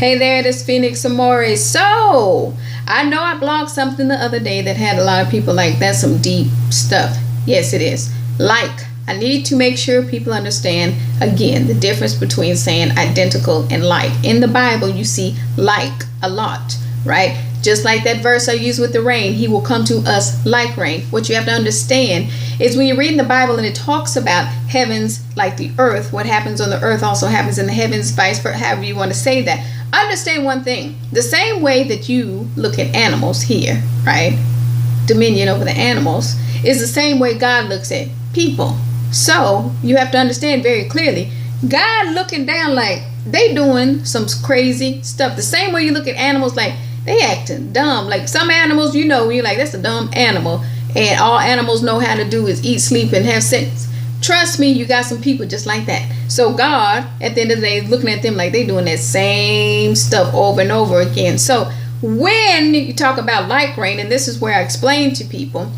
Hey there, it is Phoenix Amore. So, I know I blogged something the other day that had a lot of people like, that's some deep stuff. Yes, it is. Like, I need to make sure people understand, again, the difference between saying identical and like. In the Bible, you see like a lot, right? Just like that verse I used with the rain, he will come to us like rain. What you have to understand is when you're reading the Bible and it talks about heavens like the earth, what happens on the earth also happens in the heavens, vice versa, however you want to say that. Understand one thing. The same way that you look at animals here, right? Dominion over the animals is the same way God looks at people. So you have to understand very clearly, God looking down like they doing some crazy stuff. The same way you look at animals like they acting dumb. Like some animals, you know, you're like, that's a dumb animal. And all animals know how to do is eat, sleep, and have sex. Trust me, you got some people just like that. So God, at the end of the day, is looking at them like they doing that same stuff over and over again. So when you talk about like rain, and this is where I explain to people,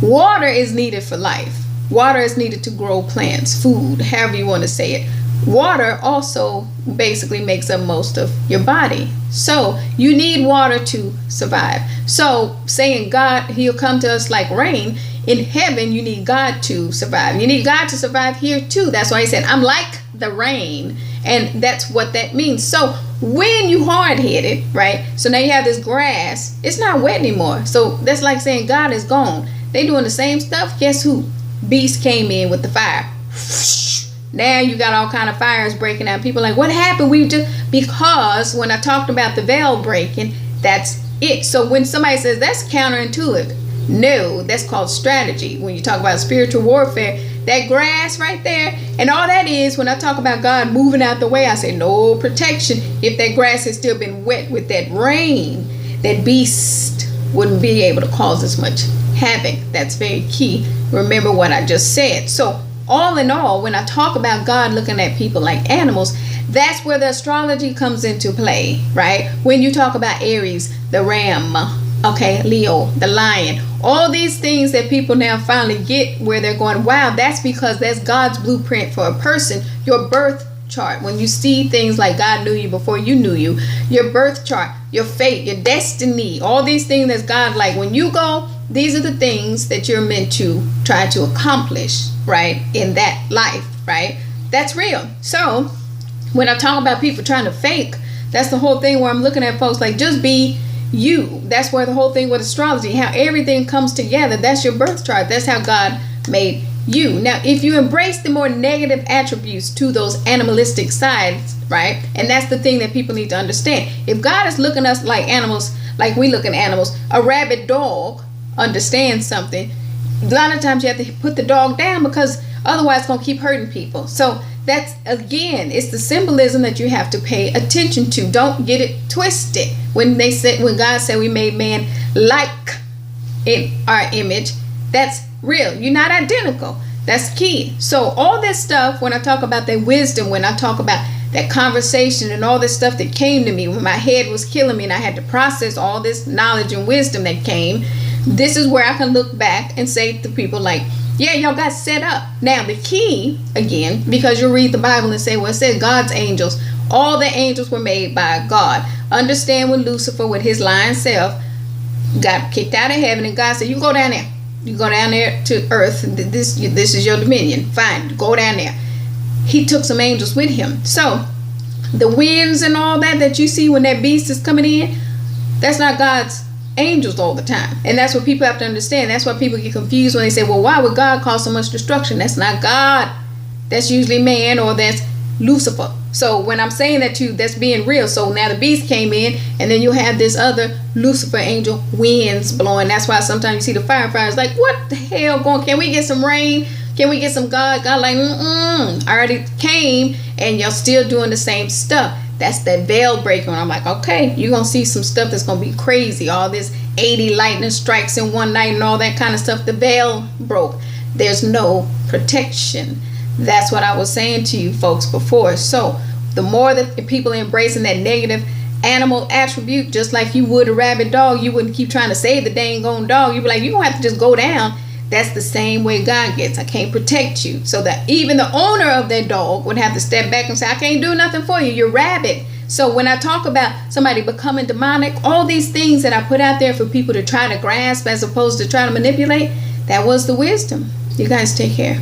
water is needed for life. Water is needed to grow plants, food, however you want to say it. Water also basically makes up most of your body. So you need water to survive. So saying God, he'll come to us like rain, in heaven you need God to survive. You need God to survive here too. That's why he said, I'm like the rain. And that's what that means. So when you hard-headed, right? So now you have this grass, it's not wet anymore. So that's like saying God is gone. They doing the same stuff. Guess who? Beast came in with the fire. Now you got all kind of fires breaking out. People are like, what happened? Because when I talked about the veil breaking, that's it. So when somebody says that's counterintuitive, no, that's called strategy. When you talk about spiritual warfare, that grass right there, and all that is, when I talk about God moving out the way, I say no protection. If that grass has still been wet with that rain, that beast wouldn't be able to cause as much havoc. That's very key. Remember what I just said. So all in all, when I talk about God looking at people like animals, that's where the astrology comes into play, right? When you talk about Aries, the ram, okay, Leo, the lion, all these things that people now finally get where they're going, wow, that's because that's God's blueprint for a person, your birth chart. When you see things like God knew you before you knew you, your birth chart, your fate, your destiny, all these things that's God like. When you go, these are the things that you're meant to try to accomplish, right, in that life, right? That's real. So when I talk about people trying to fake, that's the whole thing where I'm looking at folks like, just be you. That's where the whole thing with astrology, how everything comes together. That's your birth chart. That's how God made you. Now, if you embrace the more negative attributes to those animalistic sides, right? And that's the thing that people need to understand. If God is looking at us like animals, like we look at animals, a rabid dog understands something. A lot of times you have to put the dog down because otherwise it's going to keep hurting people. So that's, again, it's the symbolism that you have to pay attention to. Don't get it twisted. When God said we made man like in our image, that's real. You're not identical. That's key. So all this stuff, when I talk about that wisdom, when I talk about that conversation and all this stuff that came to me when my head was killing me and I had to process all this knowledge and wisdom that came, this is where I can look back and say to people like, yeah, y'all got set up. Now the key, again, because you'll read the Bible and say, well, it says God's angels, all the angels were made by God. Understand when Lucifer with his lying self got kicked out of heaven and God said, you go down there. You go down there to earth. This is your dominion. Fine, go down there. He took some angels with him. So the winds and all that you see when that beast is coming in, that's not God's angels all the time. And that's what people have to understand. That's why people get confused when they say, well, why would God cause so much destruction? That's not God. That's usually man, or that's Lucifer. So when I'm saying that to you, that's being real. So now the beast came in, and then you have this other Lucifer angel, winds blowing. That's why sometimes you see the firefighters like, what the hell going? Can we get some rain? Can we get some God? God like, I already came, and you're still doing the same stuff. That's that veil breaker. And I'm like, okay, you're going to see some stuff that's going to be crazy. All this 80 lightning strikes in one night and all that kind of stuff. The veil broke. There's no protection. That's what I was saying to you folks before. So the more that people are embracing that negative animal attribute, just like you would a rabid dog, you wouldn't keep trying to save the dang on dog. You'd be like, you're going to have to just go down. That's the same way God gets. I can't protect you. So that even the owner of that dog would have to step back and say, I can't do nothing for you. You're rabid. So when I talk about somebody becoming demonic, all these things that I put out there for people to try to grasp as opposed to try to manipulate, that was the wisdom. You guys take care.